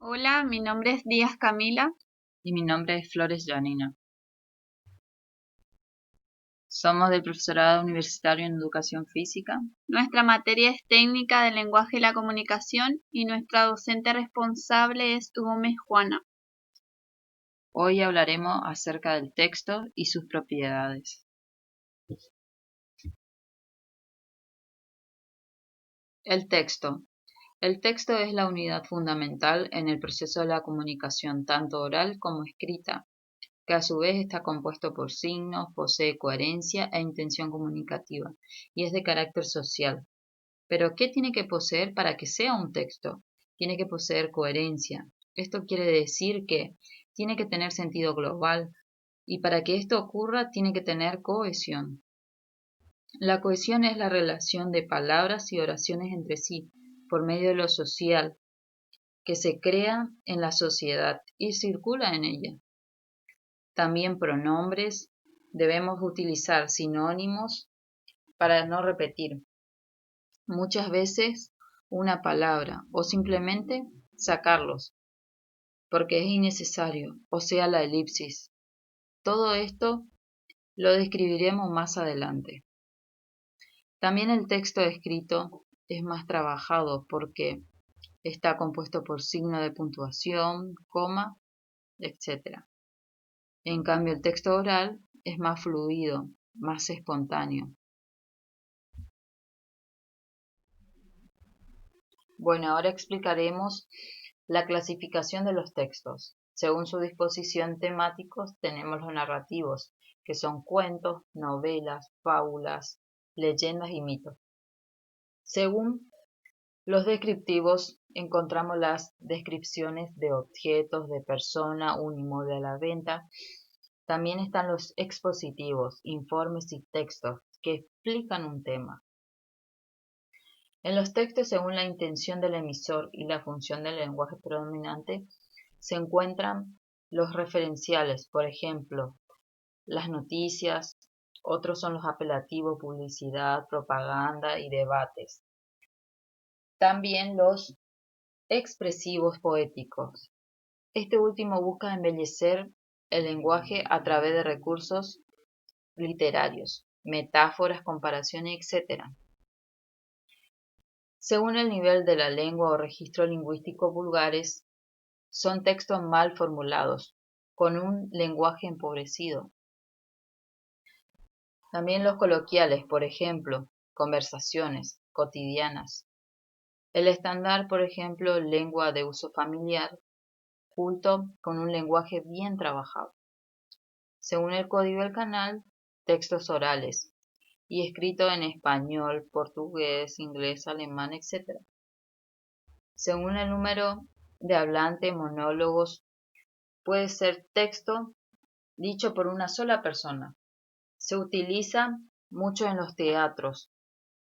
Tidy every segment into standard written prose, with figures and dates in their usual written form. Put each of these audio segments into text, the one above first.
Hola, mi nombre es Díaz Camila. Y mi nombre es Flores Janina. Somos del Profesorado Universitario en Educación Física. Nuestra materia es Técnica del Lenguaje y la Comunicación y nuestra docente responsable es Gómez Juana. Hoy hablaremos acerca del texto y sus propiedades. El texto. El texto es la unidad fundamental en el proceso de la comunicación, tanto oral como escrita, que a su vez está compuesto por signos, posee coherencia e intención comunicativa, y es de carácter social. Pero, ¿qué tiene que poseer para que sea un texto? Tiene que poseer coherencia. Esto quiere decir que tiene que tener sentido global, y para que esto ocurra tiene que tener cohesión. La cohesión es la relación de palabras y oraciones entre sí, por medio de lo social, que se crea en la sociedad y circula en ella. También pronombres, debemos utilizar sinónimos para no repetir muchas veces una palabra o simplemente sacarlos, porque es innecesario, o sea, la elipsis. Todo esto lo describiremos más adelante. También el texto escrito es más trabajado porque está compuesto por signo de puntuación, coma, etc. En cambio, el texto oral es más fluido, más espontáneo. Bueno, ahora explicaremos la clasificación de los textos. Según su disposición temáticos, tenemos los narrativos, que son cuentos, novelas, fábulas, leyendas y mitos. Según los descriptivos, encontramos las descripciones de objetos, de persona, un inmueble a la venta. También están los expositivos, informes y textos que explican un tema. En los textos, según la intención del emisor y la función del lenguaje predominante, se encuentran los referenciales, por ejemplo, las noticias, otros son los apelativos, publicidad, propaganda y debates. También los expresivos poéticos. Este último busca embellecer el lenguaje a través de recursos literarios, metáforas, comparaciones, etc. Según el nivel de la lengua o registro lingüístico vulgares, son textos mal formulados, con un lenguaje empobrecido. También los coloquiales, por ejemplo, conversaciones cotidianas. El estándar, por ejemplo, lengua de uso familiar, culto, con un lenguaje bien trabajado. Según el código del canal, textos orales y escrito en español, portugués, inglés, alemán, etc. Según el número de hablantes, monólogos, puede ser texto dicho por una sola persona. Se utiliza mucho en los teatros,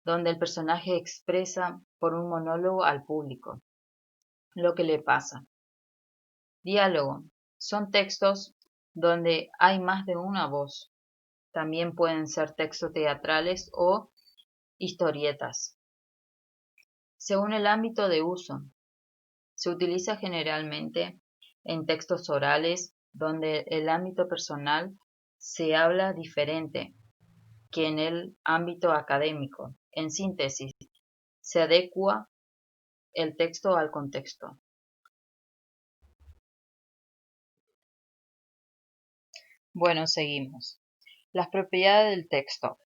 donde el personaje expresa por un monólogo al público lo que le pasa. Diálogo. Son textos donde hay más de una voz. También pueden ser textos teatrales o historietas. Según el ámbito de uso, se utiliza generalmente en textos orales donde el ámbito personal se habla diferente que en el ámbito académico. En síntesis, se adecua el texto al contexto. Bueno, seguimos. Las propiedades del texto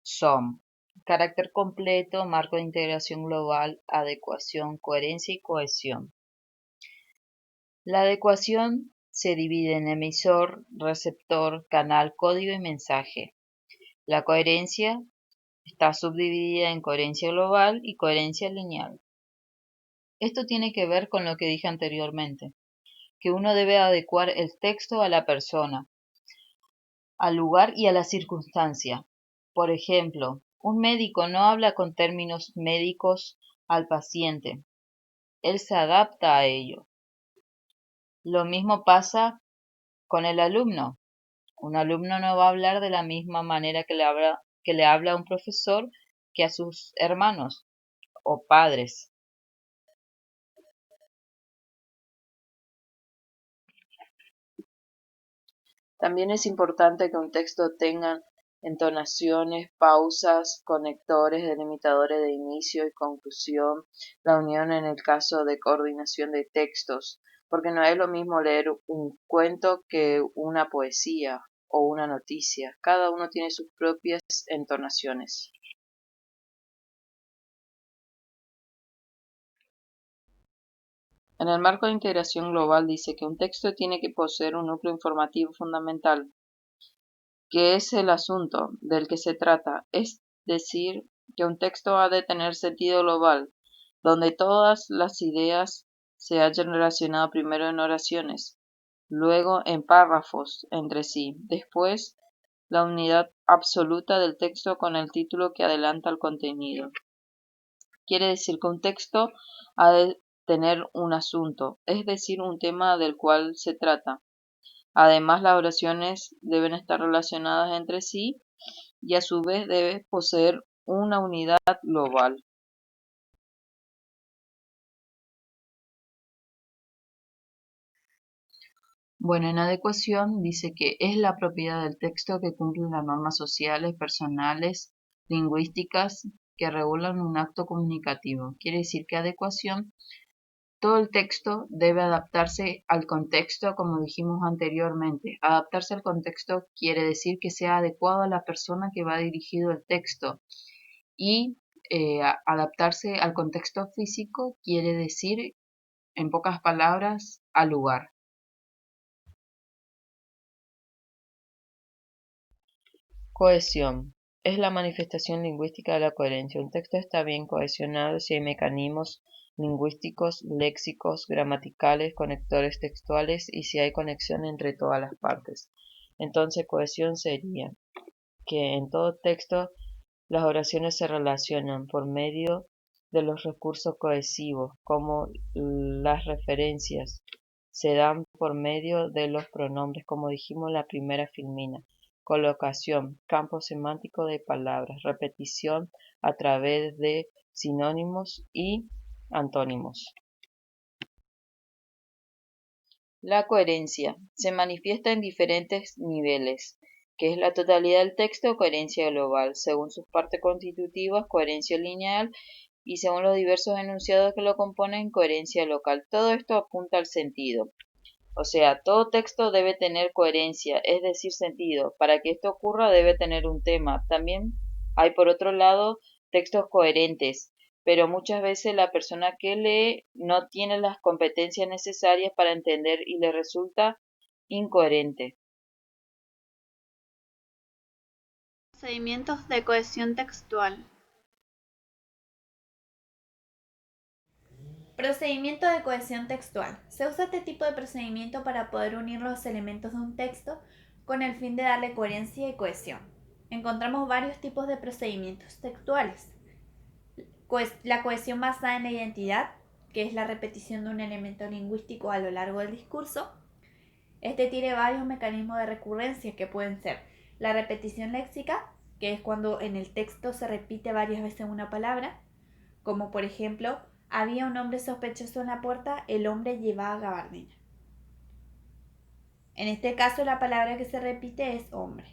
son carácter completo, marco de integración global, adecuación, coherencia y cohesión. La adecuación se divide en emisor, receptor, canal, código y mensaje. La coherencia está subdividida en coherencia global y coherencia lineal. Esto tiene que ver con lo que dije anteriormente, que uno debe adecuar el texto a la persona, al lugar y a la circunstancia. Por ejemplo, un médico no habla con términos médicos al paciente, él se adapta a ello. Lo mismo pasa con el alumno. Un alumno no va a hablar de la misma manera que le habla a un profesor que a sus hermanos o padres. También es importante que un texto tenga entonaciones, pausas, conectores, delimitadores de inicio y conclusión, la unión en el caso de coordinación de textos, porque no es lo mismo leer un cuento que una poesía o una noticia. Cada uno tiene sus propias entonaciones. En el marco de integración global dice que un texto tiene que poseer un núcleo informativo fundamental, que es el asunto del que se trata, es decir, que un texto ha de tener sentido global, donde todas las ideas se hayan relacionado primero en oraciones, luego en párrafos entre sí, después la unidad absoluta del texto con el título que adelanta el contenido. Quiere decir que un texto ha de tener un asunto, es decir, un tema del cual se trata. Además, las oraciones deben estar relacionadas entre sí y a su vez debe poseer una unidad global. Bueno, en adecuación dice que es la propiedad del texto que cumple las normas sociales, personales, lingüísticas que regulan un acto comunicativo. Quiere decir que adecuación, todo el texto debe adaptarse al contexto, como dijimos anteriormente. Adaptarse al contexto quiere decir que sea adecuado a la persona que va dirigido el texto. Y adaptarse al contexto físico quiere decir, en pocas palabras, al lugar. Cohesión. Es la manifestación lingüística de la coherencia. Un texto está bien cohesionado si hay mecanismos lingüísticos, léxicos, gramaticales, conectores textuales y si hay conexión entre todas las partes. Entonces, cohesión sería que en todo texto las oraciones se relacionan por medio de los recursos cohesivos, como las referencias. Se dan por medio de los pronombres, como dijimos en la primera filmina. Colocación, campo semántico de palabras. Repetición a través de sinónimos y antónimos. La coherencia se manifiesta en diferentes niveles, que es la totalidad del texto o coherencia global, según sus partes constitutivas, coherencia lineal, y según los diversos enunciados que lo componen, coherencia local. Todo esto apunta al sentido. O sea, todo texto debe tener coherencia, es decir, sentido. Para que esto ocurra debe tener un tema. También hay, por otro lado, textos coherentes, pero muchas veces la persona que lee no tiene las competencias necesarias para entender y le resulta incoherente. Procedimientos de cohesión textual. Procedimiento de cohesión textual. Se usa este tipo de procedimiento para poder unir los elementos de un texto con el fin de darle coherencia y cohesión. Encontramos varios tipos de procedimientos textuales. La cohesión basada en la identidad, que es la repetición de un elemento lingüístico a lo largo del discurso. Este tiene varios mecanismos de recurrencia que pueden ser la repetición léxica, que es cuando en el texto se repite varias veces una palabra, como por ejemplo, había un hombre sospechoso en la puerta, el hombre llevaba gabardina. En este caso la palabra que se repite es hombre.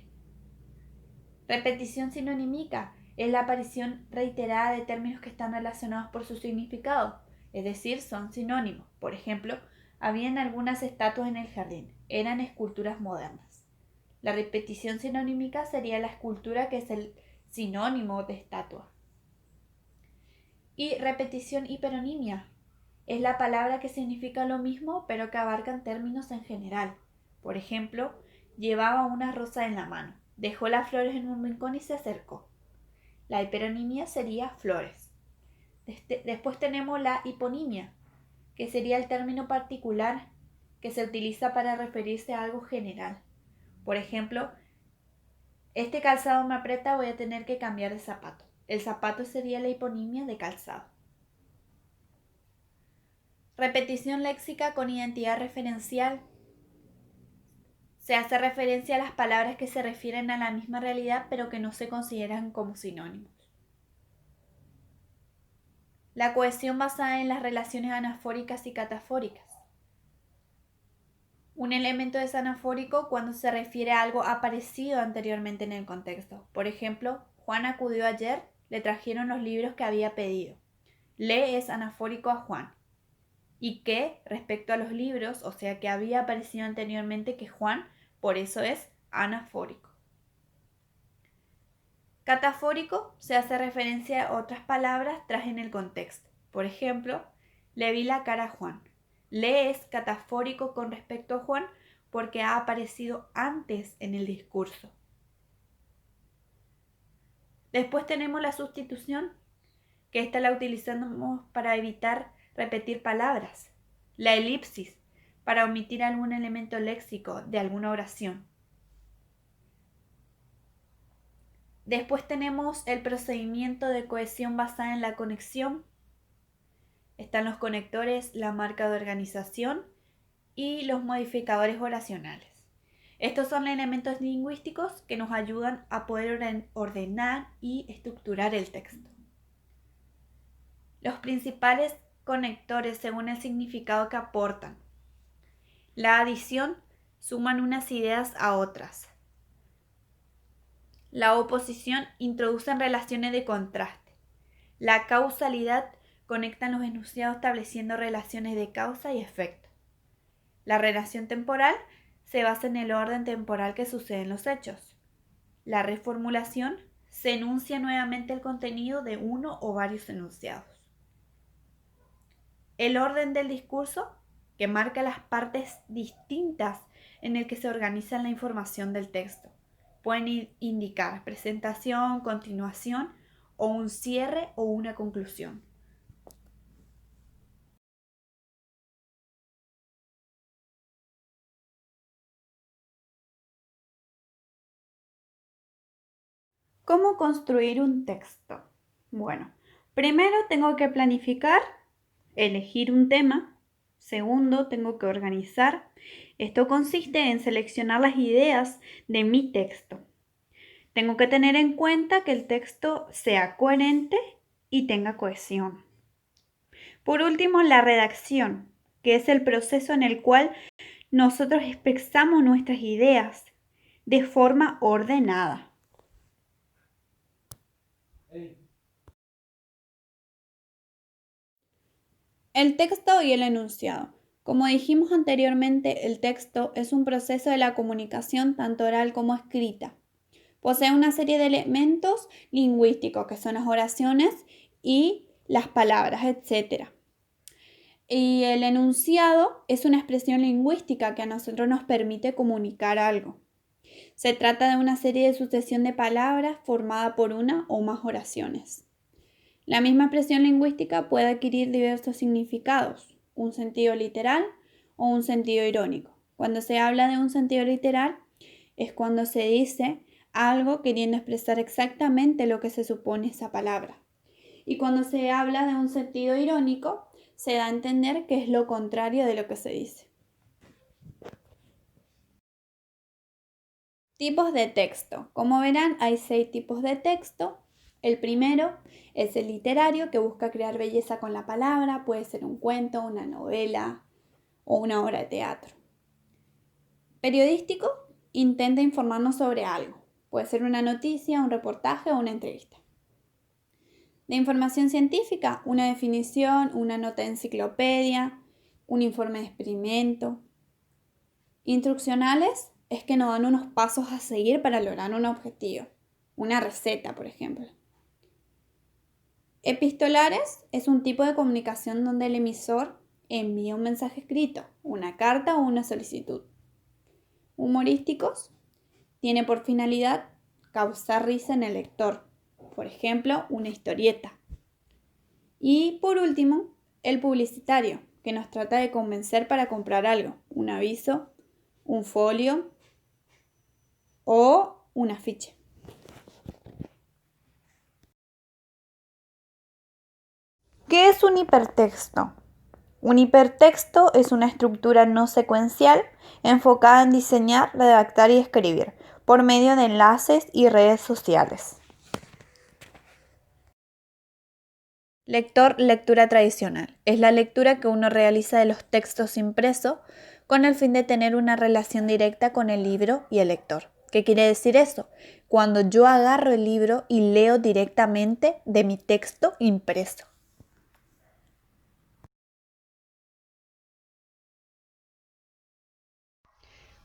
Repetición sinonímica es la aparición reiterada de términos que están relacionados por su significado, es decir, son sinónimos. Por ejemplo, habían algunas estatuas en el jardín, eran esculturas modernas. La repetición sinonímica sería la escultura que es el sinónimo de estatua. Y repetición hiperonimia es la palabra que significa lo mismo pero que abarcan términos en general. Por ejemplo, llevaba una rosa en la mano, dejó las flores en un rincón y se acercó. La hiperonimia sería flores. Después tenemos la hiponimia, que sería el término particular que se utiliza para referirse a algo general. Por ejemplo, este calzado me aprieta, voy a tener que cambiar de zapato. El zapato sería la hiponimia de calzado. Repetición léxica con identidad referencial. Se hace referencia a las palabras que se refieren a la misma realidad pero que no se consideran como sinónimos. La cohesión basada en las relaciones anafóricas y catafóricas. Un elemento es anafórico cuando se refiere a algo aparecido anteriormente en el contexto. Por ejemplo, Juan acudió ayer, le trajeron los libros que había pedido. Le es anafórico a Juan. Y que, respecto a los libros, o sea que había aparecido anteriormente que Juan, por eso es anafórico. Catafórico se hace referencia a otras palabras tras en el contexto. Por ejemplo, le vi la cara a Juan. Le es catafórico con respecto a Juan porque ha aparecido antes en el discurso. Después tenemos la sustitución, que esta la utilizamos para evitar repetir palabras. La elipsis, para omitir algún elemento léxico de alguna oración. Después tenemos el procedimiento de cohesión basada en la conexión. Están los conectores, la marca de organización y los modificadores oracionales. Estos son elementos lingüísticos que nos ayudan a poder ordenar y estructurar el texto. Los principales conectores según el significado que aportan. La adición, suman unas ideas a otras. La oposición, introducen relaciones de contraste. La causalidad, conectan los enunciados estableciendo relaciones de causa y efecto. La relación temporal se basa en el orden temporal que suceden los hechos. La reformulación, se enuncia nuevamente el contenido de uno o varios enunciados. El orden del discurso, que marca las partes distintas en el que se organiza la información del texto. Pueden indicar presentación, continuación o un cierre o una conclusión. ¿Cómo construir un texto? Bueno, primero tengo que planificar, elegir un tema. Segundo, tengo que organizar. Esto consiste en seleccionar las ideas de mi texto. Tengo que tener en cuenta que el texto sea coherente y tenga cohesión. Por último, la redacción, que es el proceso en el cual nosotros expresamos nuestras ideas de forma ordenada. El texto y el enunciado. Como dijimos anteriormente, el texto es un proceso de la comunicación tanto oral como escrita. Posee una serie de elementos lingüísticos que son las oraciones y las palabras, etc. Y el enunciado es una expresión lingüística que a nosotros nos permite comunicar algo. Se trata de una serie de sucesión de palabras formada por una o más oraciones. La misma expresión lingüística puede adquirir diversos significados, un sentido literal o un sentido irónico. Cuando se habla de un sentido literal es cuando se dice algo queriendo expresar exactamente lo que se supone esa palabra. Y cuando se habla de un sentido irónico, se da a entender que es lo contrario de lo que se dice. Tipos de texto. Como verán, hay 6 tipos de texto. El primero es el literario, que busca crear belleza con la palabra. Puede ser un cuento, una novela o una obra de teatro. Periodístico, intenta informarnos sobre algo. Puede ser una noticia, un reportaje o una entrevista. De información científica, una definición, una nota de enciclopedia, un informe de experimento. Instruccionales es que nos dan unos pasos a seguir para lograr un objetivo. Una receta, por ejemplo. Epistolares es un tipo de comunicación donde el emisor envía un mensaje escrito, una carta o una solicitud. Humorísticos tiene por finalidad causar risa en el lector, por ejemplo, una historieta. Y por último, el publicitario, que nos trata de convencer para comprar algo, un aviso, un folio o un afiche. ¿Qué es un hipertexto? Un hipertexto es una estructura no secuencial enfocada en diseñar, redactar y escribir por medio de enlaces y redes sociales. Lector, lectura tradicional. Es la lectura que uno realiza de los textos impresos con el fin de tener una relación directa con el libro y el lector. ¿Qué quiere decir eso? Cuando yo agarro el libro y leo directamente de mi texto impreso.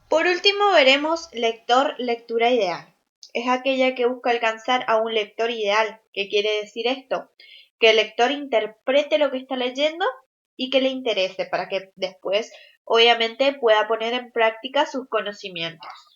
Por último veremos lector, lectura ideal. Es aquella que busca alcanzar a un lector ideal. ¿Qué quiere decir esto? Que el lector interprete lo que está leyendo y que le interese para que después, obviamente, pueda poner en práctica sus conocimientos.